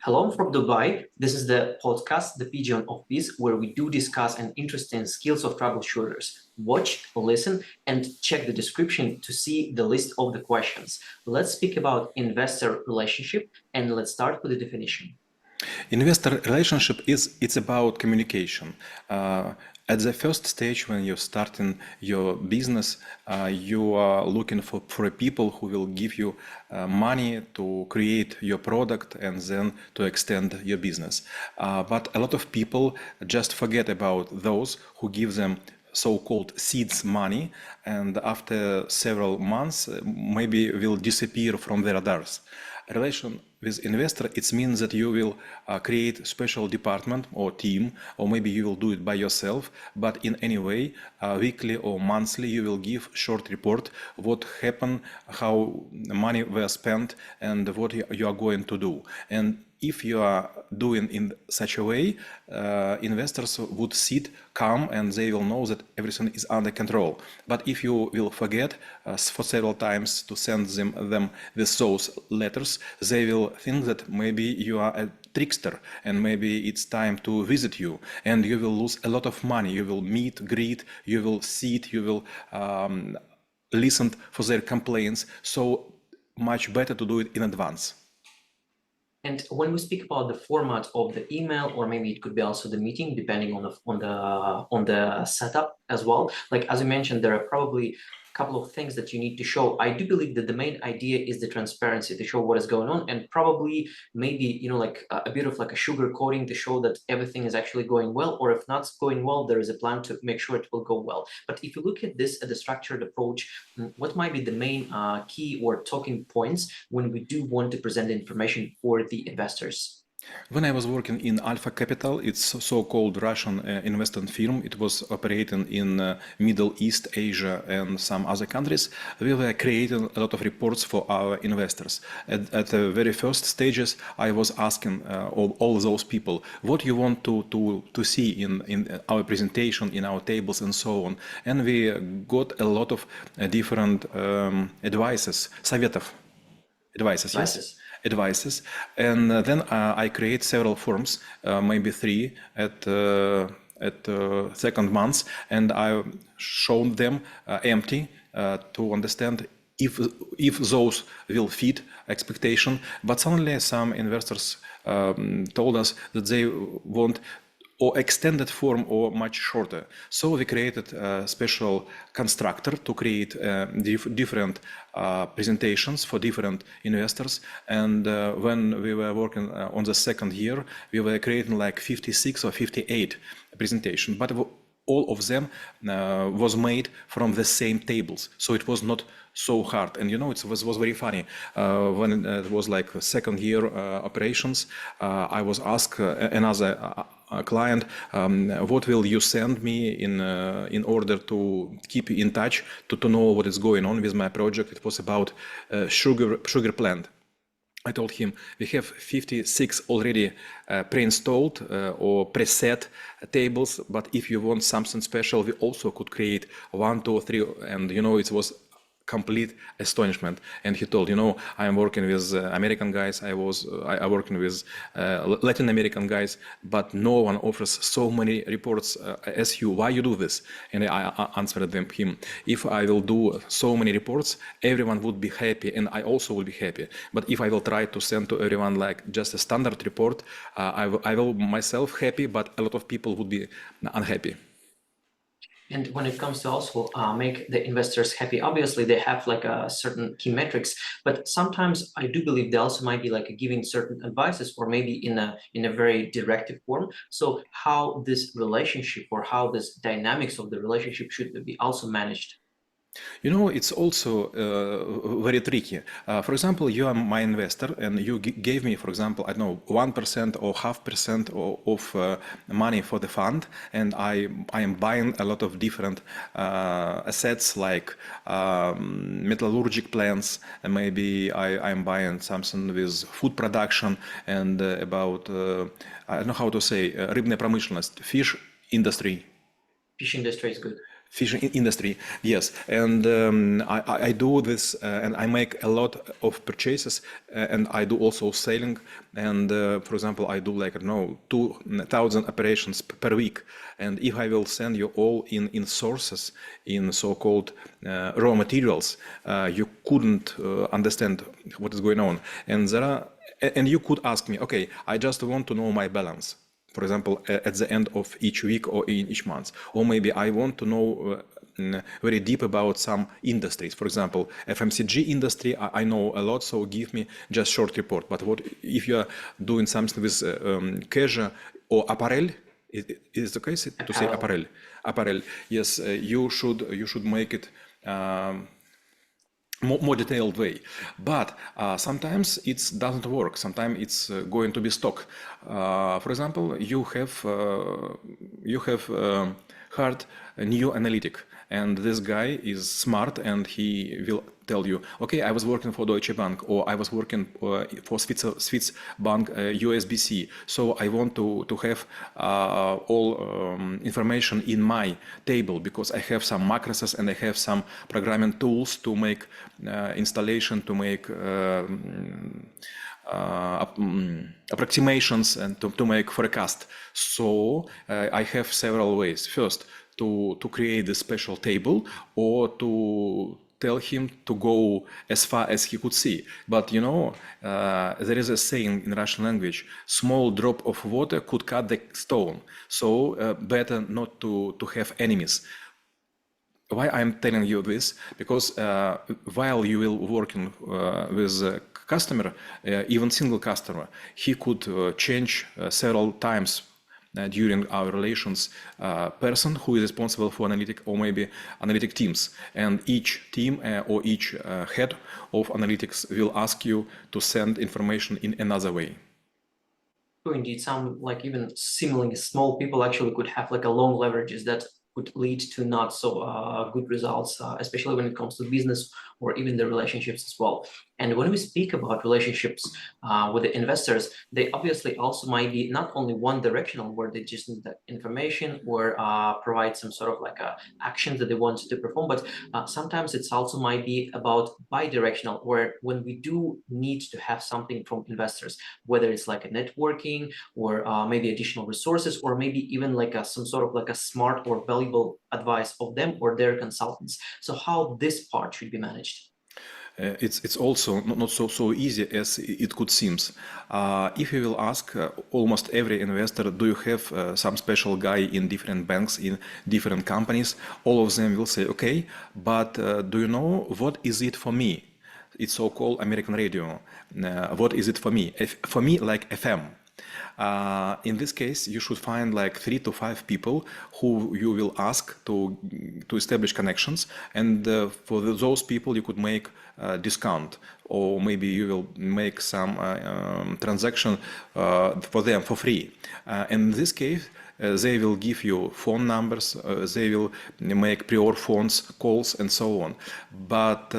Hello from Dubai. This is the podcast, The Pigeon of Peace, where we do discuss an interesting skills of troubleshooters. Watch, listen, and check the description to see the list of the questions. Let's speak about investor relationship, and let's start with the definition. Investor relationship it's about communication. At the first stage, when you're starting your business, you are looking for people who will give you money to create your product and then to extend your business. But a lot of people just forget about those who give them so-called seeds money, and after several months maybe will disappear from the radars. Relation with investor, it means that you will create special department or team, or maybe you will do it by yourself, but in any way, weekly or monthly, you will give short report what happened, how money were spent, and what you are going to do. And if you are doing in such a way, investors would sit calm and they will know that everything is under control. But if you will forget for several times to send them with those letters, they will think that maybe you are a trickster and maybe it's time to visit you, and you will lose a lot of money. You will meet, greet, you will sit, you will listen for their complaints. So much better to do it in advance. And when we speak about the format of the email, or maybe it could be also the meeting, depending on the setup as well. Like as you mentioned, there are probably a couple of things that you need to show. I do believe that the main idea is the transparency, to show what is going on, and probably maybe like a bit of like a sugar coating to show that everything is actually going well, or if not going well, there is a plan to make sure it will go well. But if you look at this at the structured approach, what might be the main key or talking points when we do want to present information for the investors? When I was working in Alpha Capital, it's so-called Russian investment firm. It was operating in Middle East, Asia, and some other countries. We were creating a lot of reports for our investors. At the very first stages, I was asking all those people, what you want to see in our presentation, in our tables, and so on. And we got a lot of different advices, советов. Advices, yes? Advices. And then I create several forms, maybe 3 at second months, and I shown them empty to understand if those will fit expectation. But suddenly some investors told us that they want or extended form or much shorter. So we created a special constructor to create different presentations for different investors. And when we were working on the second year, we were creating like 56 or 58 presentations, but all of them was made from the same tables. So it was not so hard. And it was very funny. When it was like second year operations, I was asked another client, what will you send me in order to keep in touch, to know what is going on with my project. It was about sugar plant. I told him we have 56 already pre-installed or preset tables, but if you want something special, we also could create 1, 2, 3, and it was complete astonishment. And he told, I am working with American guys, I working with Latin American guys, but no one offers so many reports as you. Why you do this? And I answered him, if I will do so many reports, everyone would be happy, and I also will be happy. But if I will try to send to everyone like just a standard report, I will myself happy, but a lot of people would be unhappy. And when it comes to also make the investors happy, obviously they have like a certain key metrics, but sometimes I do believe they also might be like giving certain advices, or maybe in a very directive form. So how this relationship, or how this dynamics of the relationship should be also managed? It's also very tricky. For example, you are my investor and you gave me, for example, I don't know, 1% or 0.5% of money for the fund, and I am buying a lot of different assets like metallurgic plants, and maybe I am buying something with food production and about, I don't know how to say, рыбная промышленность, fish industry. Fish industry is good. fishing industry, yes, and I do this, and I make a lot of purchases, and I do also selling, and for example, I do like, I don't know, 2,000 operations per week, and if I will send you all in sources, in so-called raw materials, you couldn't understand what is going on, and you could ask me, okay, I just want to know my balance. For example, at the end of each week or in each month, or maybe I want to know very deep about some industries. For example, FMCG industry, I know a lot, so give me just short report. But what if you are doing something with casual or apparel? Is the case to say apparel? Apparel, yes. You should make it. More detailed way, but sometimes it doesn't work. Sometimes it's going to be stock. For example, you have hired a new analytic, and this guy is smart, and he will tell you, okay, I was working for Deutsche Bank, or I was working for Swiss Bank USBC, so I want to have all information in my table, because I have some macros and I have some programming tools to make installation, to make approximations, and to make forecast. So I have several ways. First, to create a special table, or to tell him to go as far as he could see. But you know, there is a saying in Russian language, small drop of water could cut the stone. So better not to have enemies. Why I'm telling you this? Because while you will working with a customer, even single customer, he could change several times during our relations, person who is responsible for analytic, or maybe analytic teams, and each team or each head of analytics will ask you to send information in another way. Indeed, some like even seemingly small people actually could have like a long leverages that could lead to not so good results, especially when it comes to business or even the relationships as well. And when we speak about relationships with the investors, they obviously also might be not only one directional, where they just need that information or provide some sort of like actions that they want to perform, but sometimes it's also might be about bi-directional, where when we do need to have something from investors, whether it's like a networking or maybe additional resources, or maybe even like some sort of like a smart or valuable advice of them or their consultants. So how this part should be managed? It's also not so easy as it could seem. If you will ask almost every investor, do you have some special guy in different banks, in different companies? All of them will say, okay, but do you know what is it for me? It's so-called American radio. What is it for me? For me, like FM. In this case, you should find like 3 to 5 people who you will ask to establish connections, and for those people you could make a discount, or maybe you will make some transaction for them for free. In this case, they will give you phone numbers, they will make prior phones calls and so on. But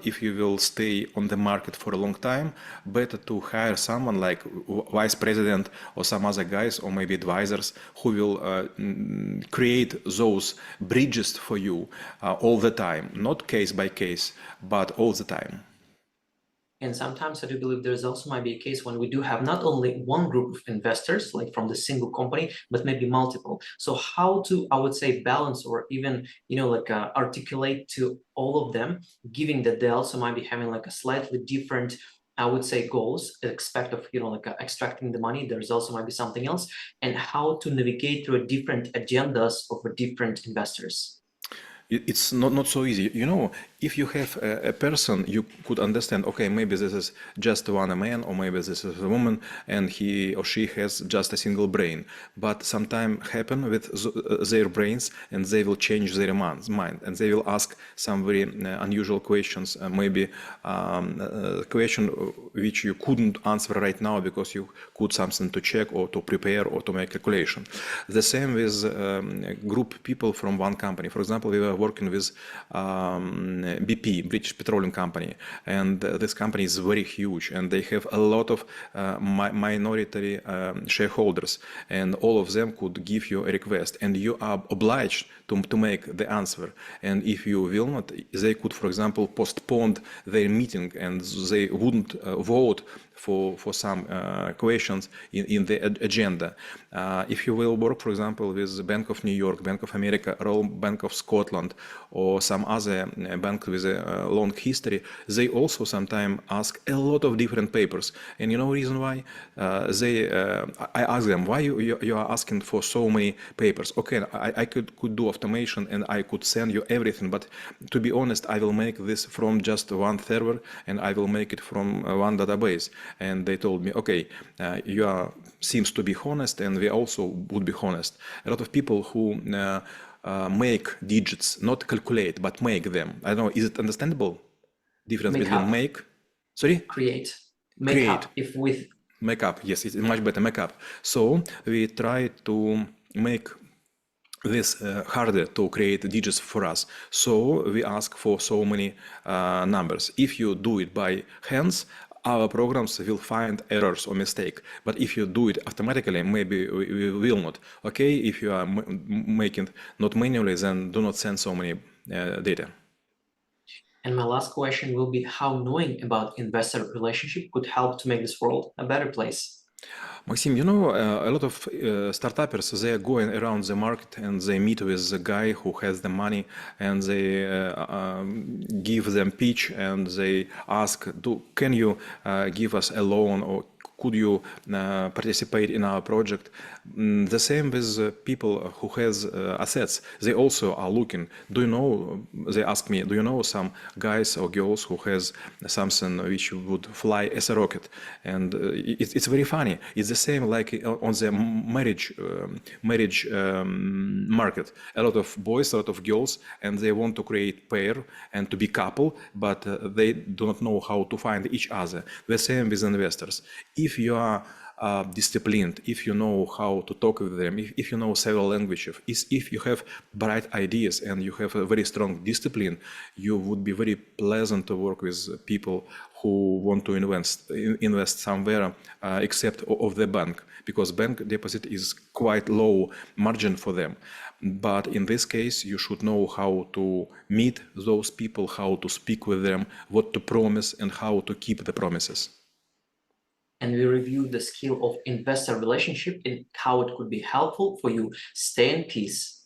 if you will stay on the market for a long time, better to hire someone like vice president or some other guys, or maybe advisors, who will create those bridges for you all the time, not case by case, but all the time. And sometimes I do believe there's also might be a case when we do have not only one group of investors, like from the single company, but maybe multiple. So how to, I would say, balance or even, like articulate to all of them, given that they also might be having like a slightly different, I would say, goals, expect of, like extracting the money. There's also might be something else, and how to navigate through different agendas of different investors. It's not so easy. If you have a person, you could understand, okay, maybe this is just one man, or maybe this is a woman, and he or she has just a single brain. But sometimes happen with their brains, and they will change their mind, and they will ask some very unusual questions, maybe a question which you couldn't answer right now because you could something to check or to prepare or to make calculation. The same with group people from one company. For example, we were working with BP, British Petroleum Company, and this company is very huge, and they have a lot of minority shareholders, and all of them could give you a request, and you are obliged to make the answer. And if you will not, they could, for example, postpone their meeting, and they wouldn't vote for some questions in the agenda. If you will work, for example, with Bank of New York, Bank of America, Royal Bank of Scotland, or some other bank with a long history, they also sometimes ask a lot of different papers. And you know the reason why? I ask them, why you are asking for so many papers? Okay, I could do automation and I could send you everything, but to be honest, I will make this from just one server and I will make it from one database. And they told me, okay, you are seems to be honest, and we also would be honest. A lot of people who make digits, not calculate, but make them. I don't know, is it understandable? Difference Make between up. make, sorry? Create. Make Create. up. If with Make up, yes, it's much better, make up. So we try to make this harder to create digits for us. So we ask for so many numbers. If you do it by hands, our programs will find errors or mistake. But if you do it automatically, maybe we will not. Okay, if you are making not manually, then do not send so many data. And my last question will be how knowing about investor relationship could help to make this world a better place. Maxim, you know, a lot of startuppers, they are going around the market and they meet with the guy who has the money, and they give them pitch and they ask, can you give us a loan, or could you participate in our project? The same with people who has assets. They also are looking. Do you know, they ask me, do you know some guys or girls who has something which would fly as a rocket? And it's very funny. It's the same like on the marriage market. A lot of boys, a lot of girls, and they want to create pair and to be couple, but they do not know how to find each other. The same with investors. If you are disciplined, if you know how to talk with them, if you know several languages, if you have bright ideas and you have a very strong discipline, you would be very pleasant to work with people who want to invest somewhere except of the bank, because bank deposit is quite low margin for them. But in this case, you should know how to meet those people, how to speak with them, what to promise, and how to keep the promises. And we review the skill of investor relationship and how it could be helpful for you. Stay in peace.